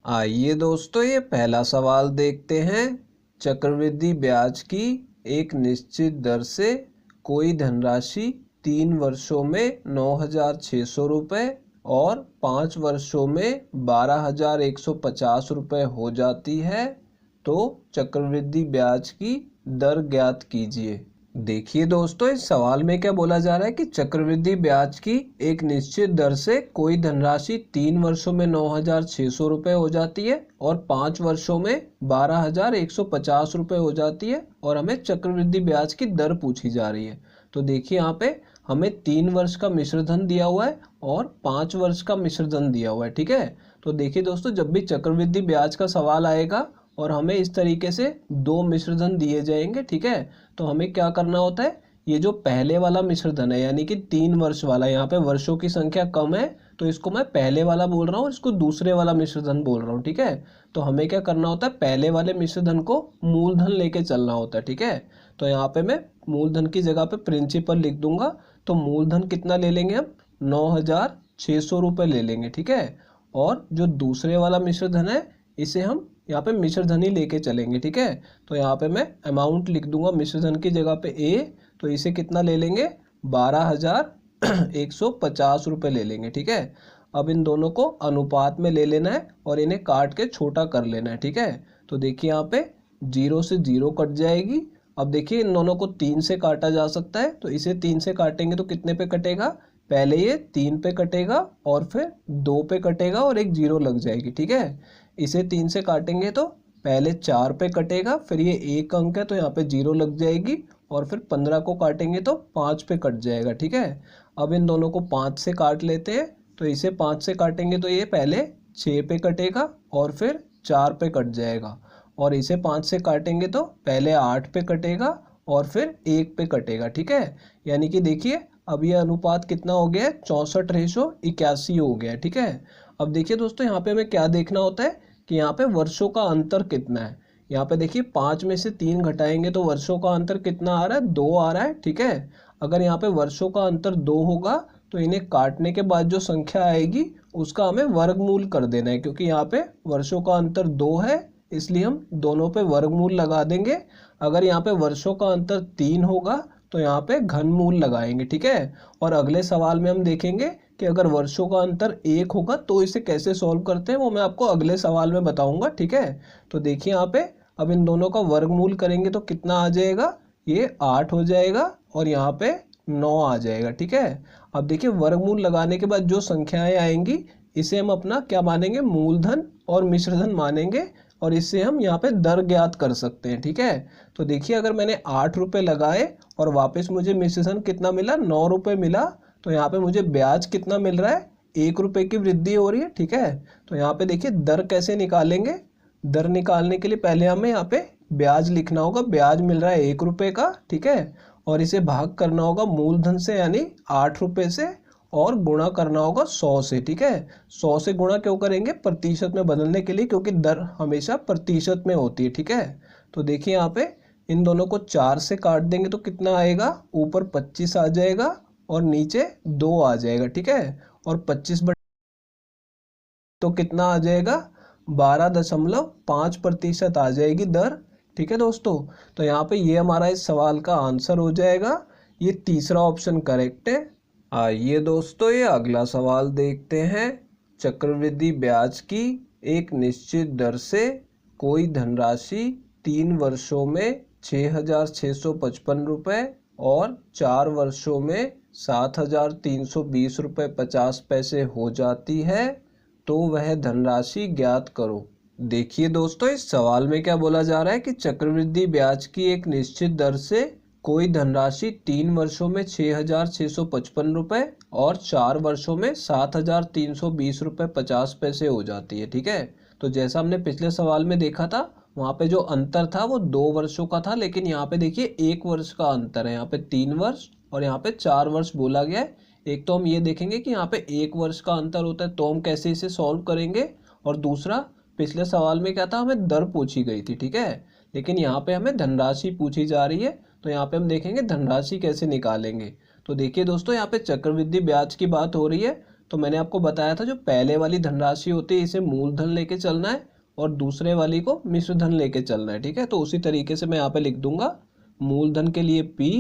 आइए दोस्तों, ये पहला सवाल देखते हैं। चक्रवृद्धि ब्याज की एक निश्चित दर से कोई धनराशि 3 वर्षों में 9,600 रुपये और 5 वर्षों में 12,150 रुपये हो जाती है, तो चक्रवृद्धि ब्याज की दर ज्ञात कीजिए। देखिए दोस्तों, इस सवाल में क्या बोला जा रहा है कि चक्रवृद्धि ब्याज की एक निश्चित दर से कोई धनराशि 3 वर्षों में 9,600 रुपये हो जाती है और 5 वर्षों में 12,150 रुपये हो जाती है और हमें चक्रवृद्धि ब्याज की दर पूछी जा रही है। तो देखिए यहाँ पे हमें 3 वर्ष का मिश्र धन दिया हुआ है और 5 वर्ष का मिश्र धन दिया हुआ है। ठीक है, तो देखिए दोस्तों, जब भी चक्रवृद्धि ब्याज का सवाल आएगा और हमें इस तरीके से 2 मिश्र धन दिए जाएंगे, ठीक है, तो हमें क्या करना होता है, ये जो पहले वाला मिश्र धन है यानी कि 3 वर्ष वाला, यहाँ पे वर्षों की संख्या कम है तो इसको मैं पहले वाला बोल रहा हूँ, इसको दूसरे वाला मिश्र धन बोल रहा हूँ। ठीक है, तो हमें क्या करना होता है, पहले वाले मिश्र धन को मूलधन लेके चलना होता है। ठीक है, तो यहाँ पे मैं मूलधन की जगह पे प्रिंसिपल लिख दूंगा, तो मूलधन कितना ले लेंगे हम, 9,600 रुपये ले लेंगे। ठीक है, और जो दूसरे वाला मिश्र धन है इसे हम यहाँ पे मिश्र धन ही लेके चलेंगे। ठीक है, तो यहाँ पे मैं अमाउंट लिख दूंगा मिश्र धन की जगह पे ए, तो इसे कितना ले लेंगे, 12,150 रुपये ले लेंगे। ठीक है, अब इन दोनों को अनुपात में ले लेना है और इन्हें काट के छोटा कर लेना है। ठीक है, तो देखिए यहाँ पे 0 से 0 कट जाएगी। अब देखिए इन दोनों को 3 से काटा जा सकता है, तो इसे 3 से काटेंगे तो कितने पे कटेगा, पहले ये 3 पे कटेगा और फिर 2 पे कटेगा और एक 0 लग जाएगी। ठीक है, इसे 3 से काटेंगे तो पहले 4 पे कटेगा, फिर ये एक अंक है तो यहाँ पे 0 लग जाएगी और फिर 15 को काटेंगे तो 5 पे कट जाएगा। ठीक है, अब इन दोनों को 5 से काट लेते हैं, तो इसे 5 से काटेंगे तो ये पहले 6 पे कटेगा और फिर 4 पे कट जाएगा, और इसे 5 से काटेंगे तो पहले 8 पे कटेगा और फिर 1 पे कटेगा। ठीक है, यानी कि देखिए अब ये अनुपात कितना हो गया है, 64:81 हो गया है। ठीक है, अब देखिए दोस्तों, यहाँ पे हमें क्या देखना होता है कि यहाँ पे वर्षों का अंतर कितना है। यहाँ पे देखिए 5 में से 3 घटाएंगे तो वर्षों का अंतर कितना आ रहा है, 2 आ रहा है। ठीक है, अगर यहाँ पे वर्षों का अंतर 2 होगा तो इन्हें काटने के बाद जो संख्या आएगी उसका हमें वर्गमूल कर देना है, क्योंकि यहाँ पे वर्षों का अंतर 2 है इसलिए हम दोनों पे वर्गमूल लगा देंगे। अगर यहाँ पे वर्षों का अंतर 3 होगा तो यहाँ पे घनमूल लगाएंगे। ठीक है, और अगले सवाल में हम देखेंगे कि अगर वर्षों का अंतर 1 होगा तो इसे कैसे सॉल्व करते हैं, वो मैं आपको अगले सवाल में बताऊंगा। ठीक है, तो देखिए यहाँ पे अब इन दोनों का वर्गमूल करेंगे तो कितना आ जाएगा, ये 8 हो जाएगा और यहाँ पे 9 आ जाएगा। ठीक है, अब देखिए वर्गमूल लगाने के बाद जो संख्याएं आएंगी इसे हम अपना क्या मानेंगे, मूलधन और मिश्रधन मानेंगे, और इससे हम यहाँ पे दर ज्ञात कर सकते हैं। ठीक है, तो देखिए अगर मैंने 8 रुपये लगाए और वापस मुझे मिश्रधन कितना मिला, 9 रुपये मिला, तो यहाँ पे मुझे ब्याज कितना मिल रहा है, 1 रुपये की वृद्धि हो रही है। ठीक है, तो यहाँ पे देखिए दर कैसे निकालेंगे, दर निकालने के लिए पहले हमें यहाँ पे ब्याज लिखना होगा, ब्याज मिल रहा है 1 रुपये का। ठीक है, और इसे भाग करना होगा मूलधन से यानी 8 रुपये से, और गुणा करना होगा 100 से। ठीक है, 100 से गुणा क्यों करेंगे, प्रतिशत में बदलने के लिए, क्योंकि दर हमेशा प्रतिशत में होती है। ठीक है, तो देखिए यहाँ पे इन दोनों को 4 से काट देंगे तो कितना आएगा, ऊपर 25 आ जाएगा और नीचे 2 आ जाएगा। ठीक है, और 25 तो कितना आ जाएगा, 12.5% आ जाएगी दर। ठीक है दोस्तों, तो यहाँ पे ये हमारा इस सवाल का आंसर हो जाएगा, ये तीसरा ऑप्शन करेक्ट है। आइए दोस्तों, ये अगला सवाल देखते हैं। चक्रवृद्धि ब्याज की एक निश्चित दर से कोई धनराशि 3 वर्षों में 6,655 रुपये और 4 वर्षों में 7,320 रुपये 50 पैसे हो जाती है, तो वह धनराशि ज्ञात करो। देखिए दोस्तों, इस सवाल में क्या बोला जा रहा है कि चक्रवृद्धि ब्याज की एक निश्चित दर से कोई धनराशि 3 वर्षों में 6,655 रुपये और 4 वर्षों में 7,320 रुपये 50 पैसे हो जाती है। ठीक है, तो जैसा हमने पिछले सवाल में देखा था वहाँ पे जो अंतर था वो 2 वर्षों का था, लेकिन यहाँ पे देखिए 1 वर्ष का अंतर है। यहाँ पे 3 वर्ष और यहाँ पे 4 वर्ष बोला गया है। एक तो हम ये देखेंगे कि यहाँ पे 1 वर्ष का अंतर होता है तो हम कैसे इसे सॉल्व करेंगे, और दूसरा पिछले सवाल में क्या था, हमें दर पूछी गई थी। ठीक है, लेकिन यहाँ पे हमें धनराशि पूछी जा रही है, तो यहाँ पे हम देखेंगे धनराशि कैसे निकालेंगे। तो देखिए दोस्तों, यहाँ पे चक्रवृद्धि ब्याज की बात हो रही है, तो मैंने आपको बताया था जो पहले वाली धनराशि होती है इसे मूलधन लेके चलना है और दूसरे वाली को मिश्रधन लेके चलना है, ठीक है। तो उसी तरीके से मैं यहाँ पे लिख दूंगा मूलधन के लिए P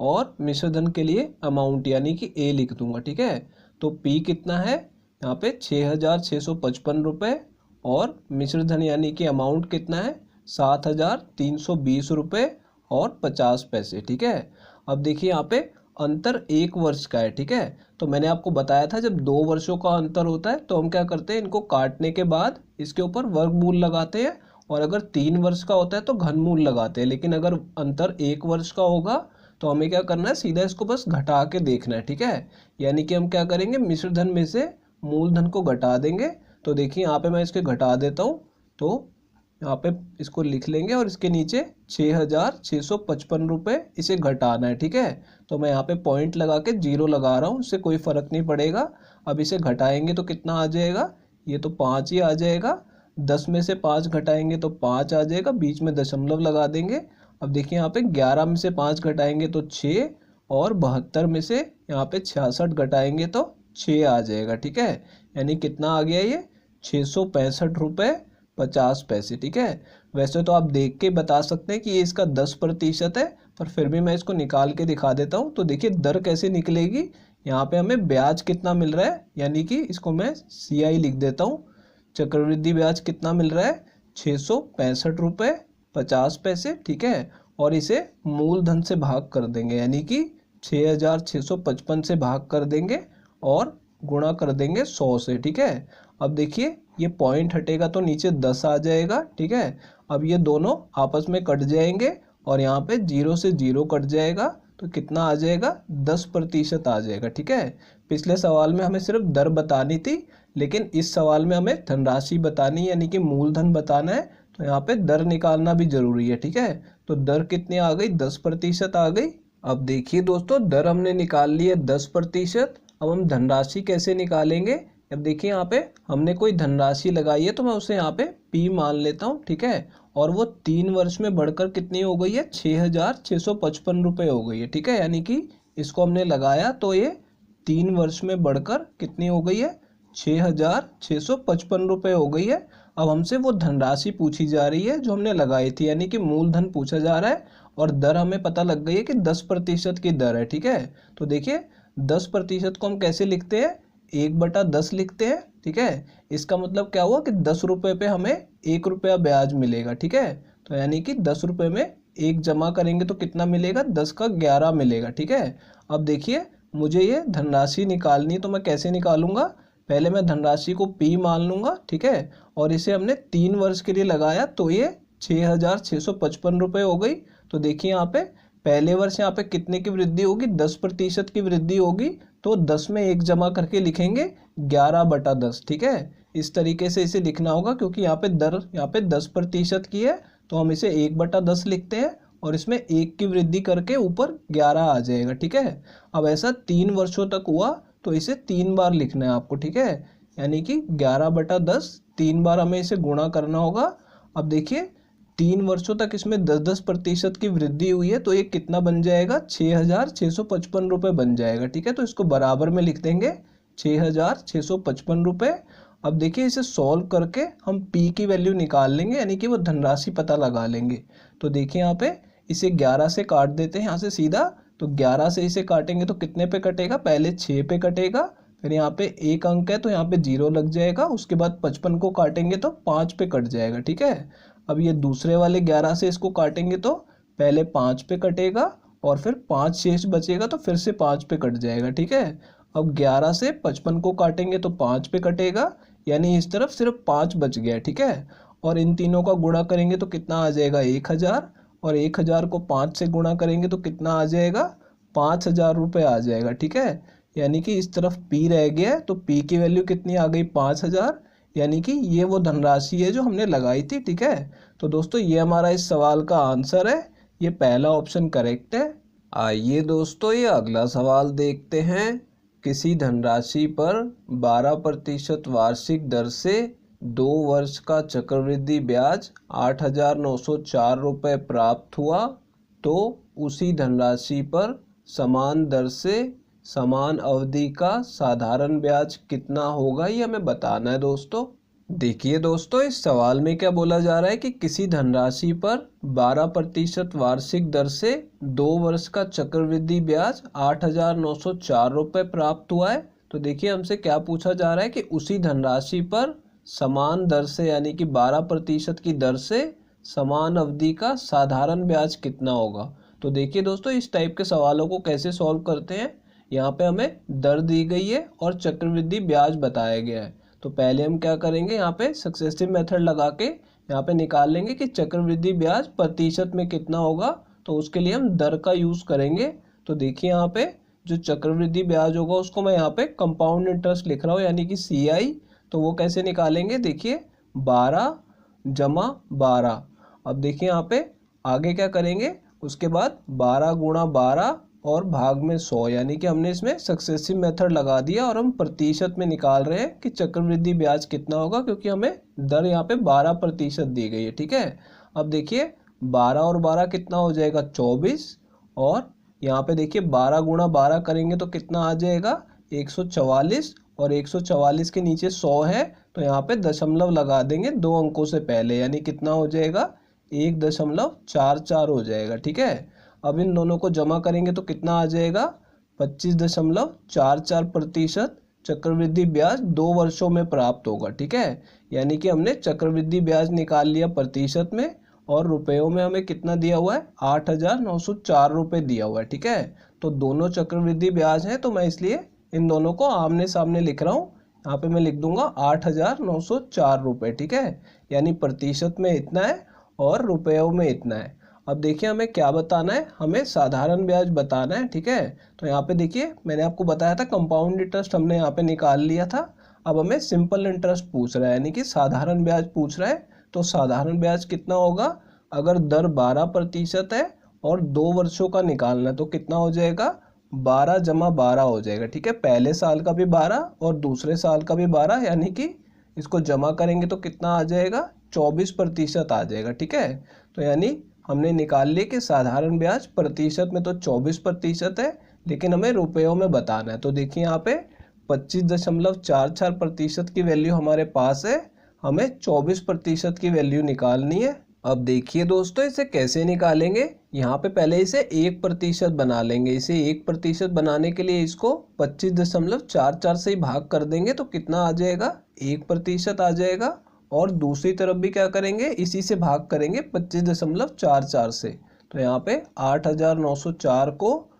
और मिश्रधन के लिए अमाउंट यानी कि A लिख दूंगा, ठीक है। तो P कितना है यहाँ पे 6,655 रुपये और मिश्रधन यानी कि अमाउंट कितना है 7,320 रुपये और 50 पैसे, ठीक है। अब देखिए यहाँ पे अंतर 1 वर्ष का है, ठीक है। तो मैंने आपको बताया था जब 2 वर्षों का अंतर होता है तो हम क्या करते हैं, इनको काटने के बाद इसके ऊपर वर्गमूल लगाते हैं, और अगर 3 वर्ष का होता है तो घनमूल लगाते हैं। लेकिन अगर अंतर 1 वर्ष का होगा तो हमें क्या करना है, सीधा इसको बस घटा के देखना है, ठीक है। यानी कि हम क्या करेंगे, मिश्रधन में से मूलधन को घटा देंगे। तो देखिए यहाँ पे मैं इसके घटा देता हूँ, तो यहाँ पे इसको लिख लेंगे और इसके नीचे 6,655 रुपये इसे घटाना है, ठीक है। तो मैं यहाँ पे पॉइंट लगा के 0 लगा रहा हूँ, इससे कोई फ़र्क नहीं पड़ेगा। अब इसे घटाएंगे तो कितना आ जाएगा, ये तो 5 ही आ जाएगा। 10 में से 5 घटाएंगे तो 5 आ जाएगा, बीच में दशमलव लगा देंगे। अब देखिए यहाँ पे 11 में से 5 घटाएंगे तो 6 और 72 में से यहाँ पे 66 घटाएंगे तो 6 आ जाएगा, ठीक है। यानी कितना आ गया ये 665 रुपये 50 पैसे, ठीक है। वैसे तो आप देख के बता सकते हैं कि ये इसका 10% है, पर फिर भी मैं इसको निकाल के दिखा देता हूँ। तो देखिए दर कैसे निकलेगी, यहाँ पे हमें ब्याज कितना मिल रहा है, यानी कि इसको मैं CI लिख देता हूँ। चक्रवृद्धि ब्याज कितना मिल रहा है 665 रुपये 50 पैसे, ठीक है। और इसे मूलधन से भाग कर देंगे, यानी कि 6,655 से भाग कर देंगे और गुणा कर देंगे 100 से, ठीक है। अब देखिए ये पॉइंट हटेगा तो नीचे 10 आ जाएगा, ठीक है। अब ये दोनों आपस में कट जाएंगे और यहाँ पे 0 से 0 कट जाएगा, तो कितना आ जाएगा 10% आ जाएगा, ठीक है। पिछले सवाल में हमें सिर्फ दर बतानी थी, लेकिन इस सवाल में हमें धनराशि बतानी यानी कि मूलधन बताना है, तो यहाँ पे दर निकालना भी जरूरी है, ठीक है। तो दर कितनी आ गई 10% आ गई। अब देखिए दोस्तों दर हमने निकाल ली है 10%। अब हम धनराशि कैसे निकालेंगे, अब देखिए यहाँ पे हमने कोई धनराशि लगाई है तो मैं उसे यहाँ पे P मान लेता हूँ, ठीक है। और वो 3 वर्ष में बढ़कर कितनी हो गई है 6,655 रुपये हो गई है, ठीक है। यानी कि इसको हमने लगाया तो ये 3 वर्ष में बढ़कर कितनी हो गई है 6,655 रुपये हो गई है। अब हमसे वो धनराशि पूछी जा रही है जो हमने लगाई थी, यानी कि मूलधन पूछा जा रहा है, और दर हमें पता लग गई है कि 10% की दर है, ठीक है। तो देखिए 10% को हम कैसे लिखते हैं, 1/10 लिखते हैं, ठीक है। इसका मतलब क्या हुआ कि 10 रुपये पे हमें 1 रुपया ब्याज मिलेगा, ठीक है। तो यानी कि 10 रुपये में 1 जमा करेंगे तो कितना मिलेगा 10 का 11 मिलेगा, ठीक है। अब देखिए मुझे ये धनराशि निकालनी है तो मैं कैसे निकालूंगा, पहले मैं धनराशि को P मान लूंगा, ठीक है। और इसे हमने 3 वर्ष के लिए लगाया तो ये 6,655 रुपये हो गई। तो देखिए यहाँ पे पहले वर्ष यहाँ पे कितने की वृद्धि होगी 10% की वृद्धि होगी, तो 10 में 1 जमा करके लिखेंगे 11/10, ठीक है। इस तरीके से इसे लिखना होगा क्योंकि यहाँ पे दर यहाँ पे 10% की है, तो हम इसे 1/10 लिखते हैं और इसमें 1 की वृद्धि करके ऊपर 11 आ जाएगा, ठीक है। अब ऐसा 3 वर्षों तक हुआ तो इसे 3 बार लिखना है आपको, ठीक है। यानी कि 11/10 3 बार हमें इसे गुणा करना होगा। अब देखिए 3 वर्षों तक इसमें 10% की वृद्धि हुई है, तो ये कितना बन जाएगा 6,655 रुपये बन जाएगा, ठीक है। तो इसको बराबर में लिख देंगे 6,655 रुपये। अब देखिए इसे सॉल्व करके हम P की वैल्यू निकाल लेंगे, यानी कि वो धनराशि पता लगा लेंगे। तो देखिए यहाँ पे इसे 11 से काट देते हैं यहाँ से सीधा, तो 11 से इसे काटेंगे तो कितने पे कटेगा, पहले 6 पे कटेगा, फिर यहाँ पे 1 अंक है तो यहाँ पे 0 लग जाएगा, उसके बाद 55 को काटेंगे तो 5 पे कट जाएगा, ठीक है। अब ये दूसरे वाले 11 से इसको काटेंगे तो पहले 5 पे कटेगा और फिर 5 शेष बचेगा तो फिर से 5 पे कट जाएगा, ठीक है। अब 11 से 55 को काटेंगे तो 5 पे कटेगा, यानी इस तरफ सिर्फ 5 बच गया, ठीक है। और इन तीनों का गुणा करेंगे तो कितना आ जाएगा 1,000, और 1,000 को 5 से गुणा करेंगे तो कितना आ जाएगा 5,000 रुपये आ जाएगा, ठीक है। यानी कि इस तरफ P रह गया है तो P की वैल्यू कितनी आ गई 5,000, यानी कि ये वो धनराशि है जो हमने लगाई थी, ठीक है। तो दोस्तों ये हमारा इस सवाल का आंसर है, ये पहला ऑप्शन करेक्ट है। आइए दोस्तों ये अगला सवाल देखते हैं। किसी धनराशि पर 12% वार्षिक दर से 2 वर्ष का चक्रवृद्धि ब्याज 8,904 रुपये प्राप्त हुआ, तो उसी धनराशि पर समान दर से समान अवधि का साधारण ब्याज कितना होगा, ये हमें बताना है दोस्तों। देखिए दोस्तों, इस सवाल में क्या बोला जा रहा है कि किसी धनराशि पर 12% वार्षिक दर से 2 वर्ष का चक्रवृद्धि ब्याज 8,904 रुपये प्राप्त हुआ है। तो देखिए हमसे क्या पूछा जा रहा है कि उसी धनराशि पर समान दर से यानी कि 12% की दर से समान अवधि का साधारण ब्याज कितना होगा। तो देखिए दोस्तों, इस टाइप के सवालों को कैसे सॉल्व करते हैं। यहाँ पे हमें दर दी गई है और चक्रवृद्धि ब्याज बताया गया है। तो पहले हम क्या करेंगे, यहाँ पे सक्सेसिव मेथड लगा के यहाँ पे निकाल लेंगे कि चक्रवृद्धि ब्याज प्रतिशत में कितना होगा। तो उसके लिए हम दर का यूज़ करेंगे। तो देखिए यहाँ पे जो चक्रवृद्धि ब्याज होगा उसको मैं यहाँ पे कंपाउंड इंटरेस्ट लिख रहा हूँ यानी कि CI। तो वो कैसे निकालेंगे, देखिए 12 जमा 12। अब देखिए यहाँ पे आगे क्या करेंगे, उसके बाद 12 गुणा 12 और भाग में 100, यानी कि हमने इसमें सक्सेसिव मेथड लगा दिया और हम प्रतिशत में निकाल रहे हैं कि चक्रवृद्धि ब्याज कितना होगा, क्योंकि हमें दर यहाँ पे 12% दी गई है। ठीक है, अब देखिए 12 और 12 कितना हो जाएगा 24, और यहाँ पे देखिए 12 गुणा 12 करेंगे तो कितना आ जाएगा 144, और 144 के नीचे 100 है तो यहाँ पे दशमलव लगा देंगे 2 अंकों से पहले, यानी कितना हो जाएगा 1.44 हो जाएगा। ठीक है, अब इन दोनों को जमा करेंगे तो कितना आ जाएगा 25.44% चक्रवृद्धि ब्याज 2 वर्षों में प्राप्त होगा। ठीक है, यानी कि हमने चक्रवृद्धि ब्याज निकाल लिया प्रतिशत में और रुपयों में हमें कितना दिया हुआ है 8,904 रुपये दिया हुआ है। ठीक है, तो दोनों चक्रवृद्धि ब्याज हैं तो मैं इसलिए इन दोनों को आमने सामने लिख रहा हूँ। यहाँ पे मैं लिख दूंगा 8,904 रुपये। ठीक है, यानी प्रतिशत में इतना है और रुपयों में इतना है। अब देखिए हमें क्या बताना है, हमें साधारण ब्याज बताना है। ठीक है, तो यहाँ पे देखिए मैंने आपको बताया था कंपाउंड इंटरेस्ट हमने यहाँ पे निकाल लिया था। अब हमें सिंपल इंटरेस्ट पूछ रहा है यानी कि साधारण ब्याज पूछ रहा है। तो साधारण ब्याज कितना होगा, अगर दर 12% है और 2 वर्षों का निकालना है तो कितना हो जाएगा 12 जमा 12 हो जाएगा। ठीक है, पहले साल का भी 12 और दूसरे साल का भी 12, यानी कि इसको जमा करेंगे तो कितना आ जाएगा 24% आ जाएगा। ठीक है, तो यानी हमने निकाल लिया कि साधारण ब्याज प्रतिशत में तो 24% है, लेकिन हमें रुपयों में बताना है। तो देखिए यहाँ पे 25.44% की वैल्यू हमारे पास है, हमें 24% की वैल्यू निकालनी है। अब देखिए दोस्तों इसे कैसे निकालेंगे, यहाँ पे पहले इसे 1% बना लेंगे। इसे 1% बनाने के लिए इसको 25.44 से ही भाग कर देंगे तो कितना आ जाएगा 1% आ जाएगा। और दूसरी तरफ भी क्या करेंगे, इसी से भाग करेंगे 25.44 से। तो यहाँ पे 8,904 को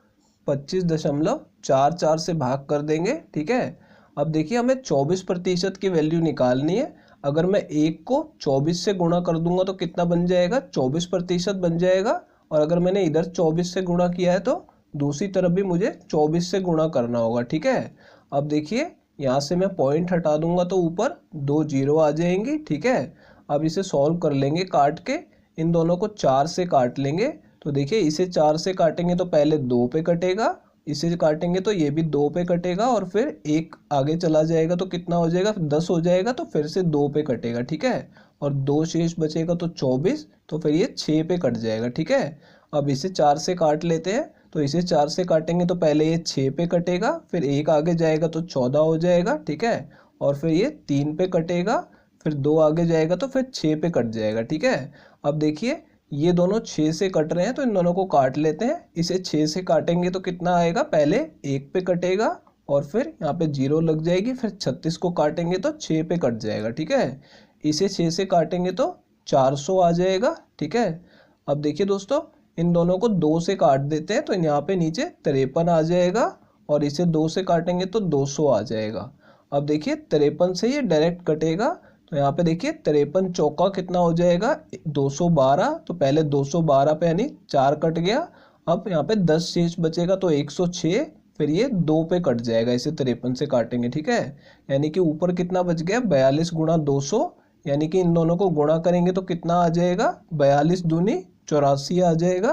25.44 से भाग कर देंगे। ठीक है, अब देखिए हमें 24% की वैल्यू निकालनी है। अगर मैं 1 को 24 से गुणा कर दूंगा तो कितना बन जाएगा 24% बन जाएगा। और अगर मैंने इधर 24 से गुणा किया है तो दूसरी तरफ भी मुझे 24 से गुणा करना होगा। ठीक है, अब देखिए यहाँ से मैं पॉइंट हटा दूंगा तो ऊपर 2 जीरो आ जाएंगी। ठीक है, अब इसे सॉल्व कर लेंगे काट के, इन दोनों को 4 से काट लेंगे। तो देखिए इसे 4 से काटेंगे तो पहले 2 पे कटेगा, इसे काटेंगे तो ये भी 2 पे कटेगा, और फिर 1 आगे चला जाएगा तो कितना हो जाएगा 10 हो जाएगा, तो फिर से 2 पे कटेगा। ठीक है, और 2 शेष बचेगा तो 24, तो फिर ये 6 पे कट जाएगा। ठीक है, अब इसे 4 से काट लेते हैं। तो इसे 4 से काटेंगे तो पहले ये 6 पे कटेगा, फिर 1 आगे जाएगा तो 14 हो जाएगा। ठीक है, और फिर ये 3 पे कटेगा, फिर 2 आगे जाएगा तो फिर 6 पे कट जाएगा। ठीक है, अब देखिए ये दोनों 6 से कट रहे हैं तो इन दोनों को काट लेते हैं। इसे 6 से काटेंगे तो कितना आएगा, पहले 1 पे कटेगा और फिर यहाँ पे 0 लग जाएगी, फिर 36 को काटेंगे तो 6 पे कट जाएगा। ठीक है, इसे 6 से काटेंगे तो 400 आ जाएगा। ठीक है, अब देखिए दोस्तों इन दोनों को 2 से काट देते हैं तो यहाँ पे नीचे 53 आ जाएगा, और इसे 2 से काटेंगे तो 200 आ जाएगा। अब देखिए 53 से ये डायरेक्ट कटेगा, तो यहाँ पे देखिए 53 चौका कितना हो जाएगा 212, तो पहले 212 पे यानी 4 कट गया। अब यहाँ पे 10 शेष बचेगा तो 106, फिर ये 2 पे कट जाएगा, इसे 53 से काटेंगे। ठीक है, यानी कि ऊपर कितना बच गया 42 गुणा 200, यानी कि इन दोनों को गुणा करेंगे तो कितना आ जाएगा 42 दूनी 84 आ जाएगा,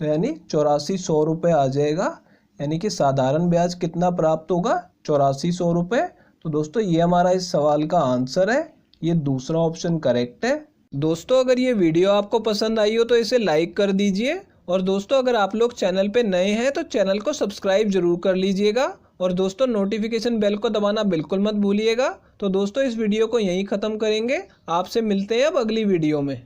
तो यानी 8400 रुपये आ जाएगा। यानी कि साधारण ब्याज कितना प्राप्त होगा 8400 रुपये। तो दोस्तों ये हमारा इस सवाल का आंसर है, ये दूसरा ऑप्शन करेक्ट है। दोस्तों अगर ये वीडियो आपको पसंद आई हो तो इसे लाइक कर दीजिए और दोस्तों अगर आप लोग चैनल पे नए हैं तो चैनल को सब्सक्राइब जरूर कर लीजिएगा और दोस्तों नोटिफिकेशन बेल को दबाना बिल्कुल मत भूलिएगा। तो दोस्तों इस वीडियो को यहीं ख़त्म करेंगे, आपसे मिलते हैं अब अगली वीडियो में।